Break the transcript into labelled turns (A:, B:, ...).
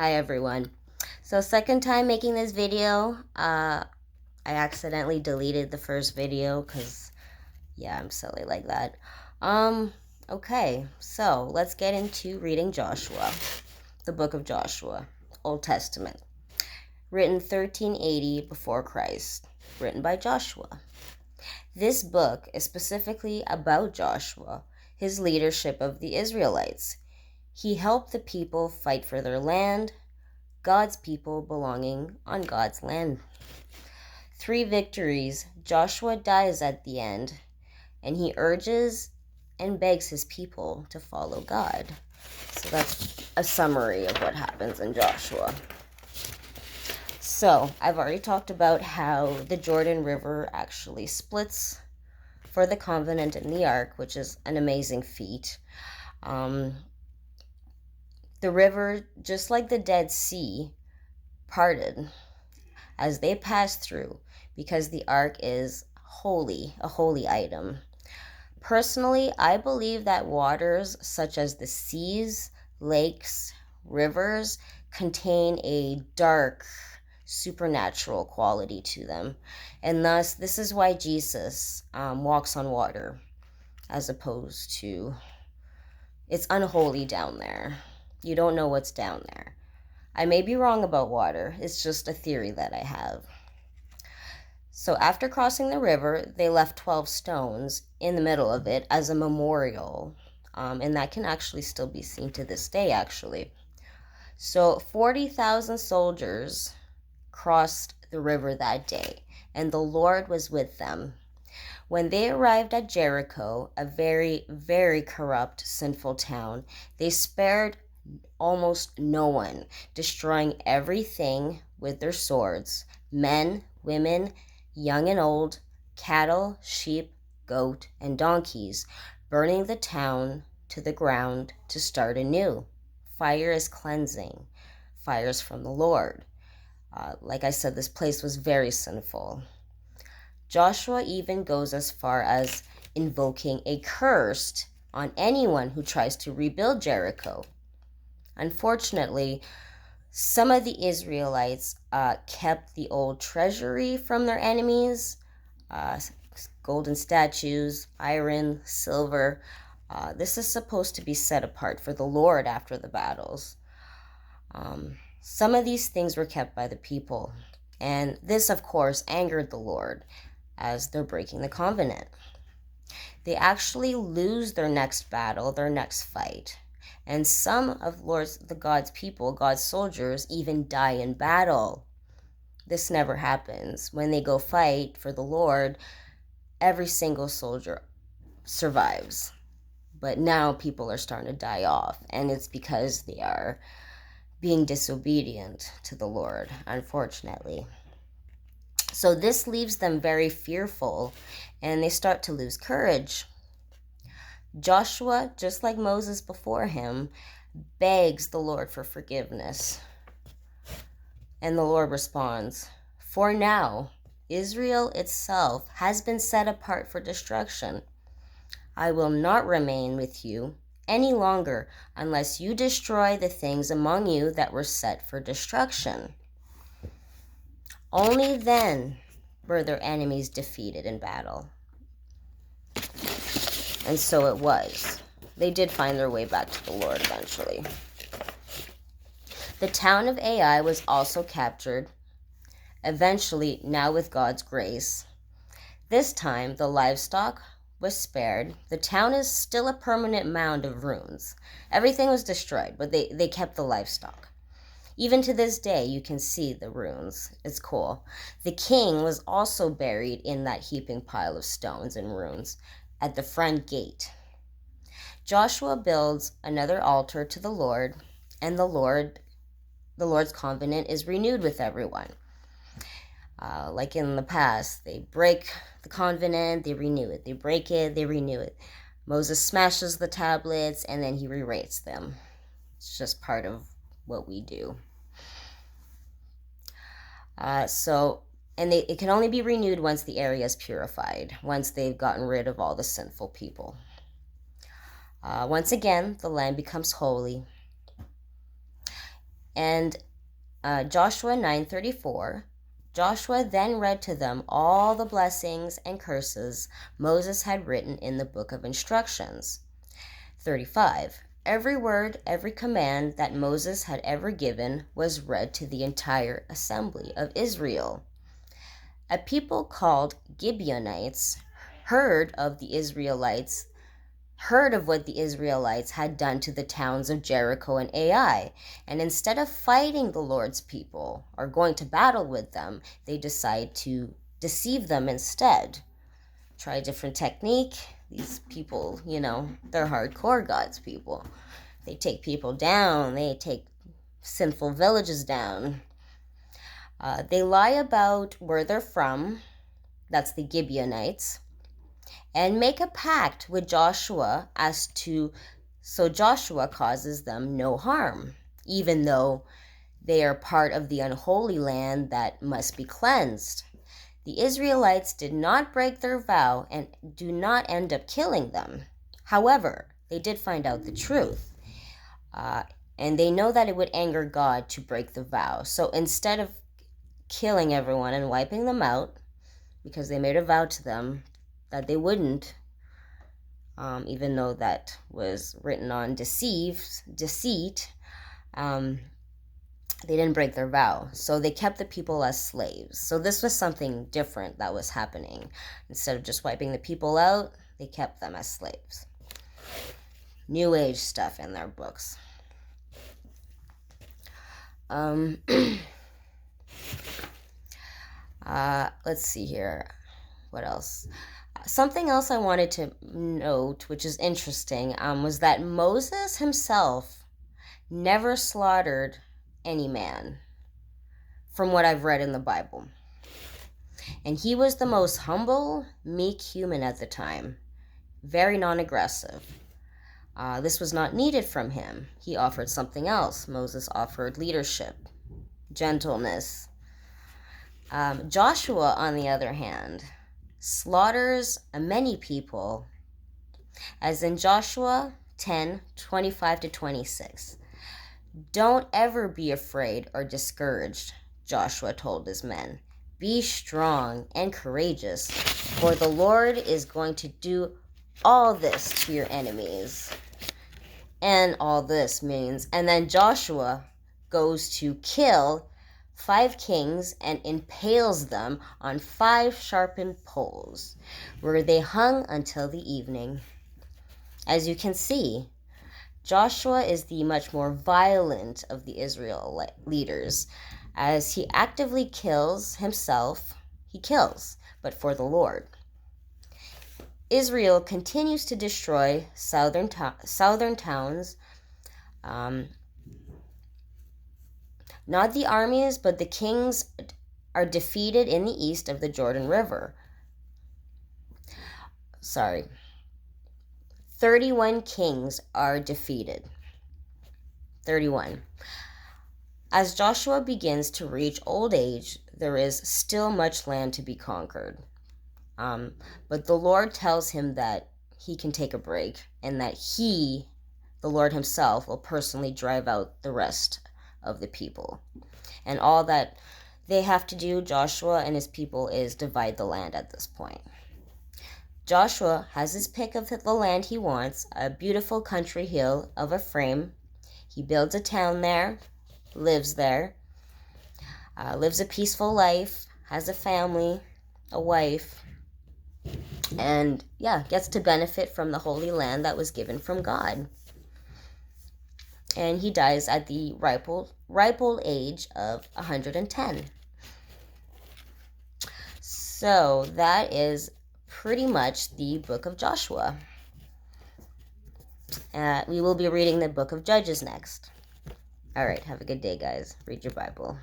A: Hi everyone. So second time making this video. I accidentally deleted the first video because yeah, I'm silly like that. Um, okay, so let's get into reading Joshua, the book of Joshua, Old Testament, written 1380 before Christ, written by Joshua. This book is specifically about Joshua, his leadership of the Israelites. He helped the people fight for their land, God's people belonging on God's land. 3 victories. Joshua dies at the end, and he urges and begs his people to follow God. So that's a summary of what happens in Joshua. So I've already talked about how the Jordan River actually splits for the covenant and the ark, which is an amazing feat. The river, just like the Dead Sea, parted as they passed through because the ark is holy, a holy item. Personally, I believe that waters such as the seas, lakes, rivers contain a dark, supernatural quality to them. And thus, this is why Jesus walks on water as opposed to, it's unholy down there. You don't know what's down there. I may be wrong about water. It's just a theory that I have. So after crossing the river, they left 12 stones in the middle of it as a memorial. And that can actually still be seen to this day, actually. So 40,000 soldiers crossed the river that day, and the Lord was with them. When they arrived at Jericho, a very, very corrupt, sinful town, they spared almost no one, destroying everything with their swords, men, women, young and old, cattle, sheep, goat, and donkeys, burning the town to the ground to start anew. Fire is cleansing. Fire is from the Lord. Like I said, this place was very sinful. Joshua even goes as far as invoking a curse on anyone who tries to rebuild Jericho. Unfortunately, some of the Israelites kept the old treasury from their enemies, golden statues, iron, silver. This is supposed to be set apart for the Lord after the battles. Some of these things were kept by the people, and this, of course, angered the Lord as they're breaking the covenant. They actually lose their next battle, their next fight. And some of God's people, God's soldiers, even die in battle. This never happens. When they go fight for the Lord, every single soldier survives. But now people are starting to die off, and it's because they are being disobedient to the Lord, unfortunately. So this leaves them very fearful, and they start to lose courage. Joshua, just like Moses before him, begs the Lord for forgiveness. And the Lord responds, "For now, Israel itself has been set apart for destruction. I will not remain with you any longer unless you destroy the things among you that were set for destruction." Only then were their enemies defeated in battle. And so it was. They did find their way back to the Lord eventually. The town of Ai was also captured, eventually, now with God's grace. This time, the livestock was spared. The town is still a permanent mound of ruins. Everything was destroyed, but they kept the livestock. Even to this day, you can see the ruins. It's cool. The king was also buried in that heaping pile of stones and ruins at the front gate. Joshua builds another altar to the Lord, and the Lord's covenant is renewed with everyone. Like in the past, they break the covenant, they renew it. They break it, they renew it. Moses smashes the tablets, and then he rewrites them. It's just part of what we do. It can only be renewed once the area is purified, once they've gotten rid of all the sinful people. Once again, the land becomes holy. And Joshua 9:34, Joshua then read to them all the blessings and curses Moses had written in the book of instructions. 35, every word, every command that Moses had ever given was read to the entire assembly of Israel. A people called Gibeonites heard of what the Israelites had done to the towns of Jericho and Ai, and instead of fighting the Lord's people or going to battle with them, they decide to deceive them instead. Try a different technique. These people, they're hardcore God's people. They take people down. They take sinful villages down. They lie about where they're from. That's the Gibeonites. And make a pact with Joshua so Joshua causes them no harm, even though they are part of the unholy land that must be cleansed. The Israelites did not break their vow and do not end up killing them. However, they did find out the truth. And they know that it would anger God to break the vow. So instead of killing everyone and wiping them out, because they made a vow to them that they wouldn't, even though that was written on deceit, they didn't break their vow. So they kept the people as slaves. So this was something different that was happening. Instead of just wiping the people out, they kept them as slaves. New Age stuff in their books. Let's see here. What else? Something else I wanted to note, which is interesting, was that Moses himself never slaughtered any man, from what I've read in the Bible. And he was the most humble, meek human at the time, very non-aggressive. This was not needed from him. He offered something else. Moses offered leadership, gentleness. Joshua, on the other hand, slaughters many people, as in Joshua 10:25-26. Don't ever be afraid or discouraged, Joshua told his men. Be strong and courageous, for the Lord is going to do all this to your enemies. And all this means, and then Joshua goes to kill 5 kings and impales them on 5 sharpened poles, where they hung until the evening. As you can see, Joshua is the much more violent of the Israel leaders. As he actively kills himself, he kills, but for the Lord. Israel continues to destroy southern towns, not the armies, but the kings are defeated in the east of the Jordan River. 31 kings are defeated. 31. As Joshua begins to reach old age, there is still much land to be conquered. But the Lord tells him that he can take a break and that the Lord himself, will personally drive out the rest of the people. And all that they have to do, Joshua and his people, is divide the land at this point. Joshua has his pick of the land he wants, a beautiful country hill of Ephraim. He builds a town there, lives there, lives a peaceful life, has a family, a wife, and gets to benefit from the holy land that was given from God. And he dies at the ripe old age of 110. So that is pretty much the book of Joshua. We will be reading the book of Judges next. All right, have a good day, guys. Read your Bible.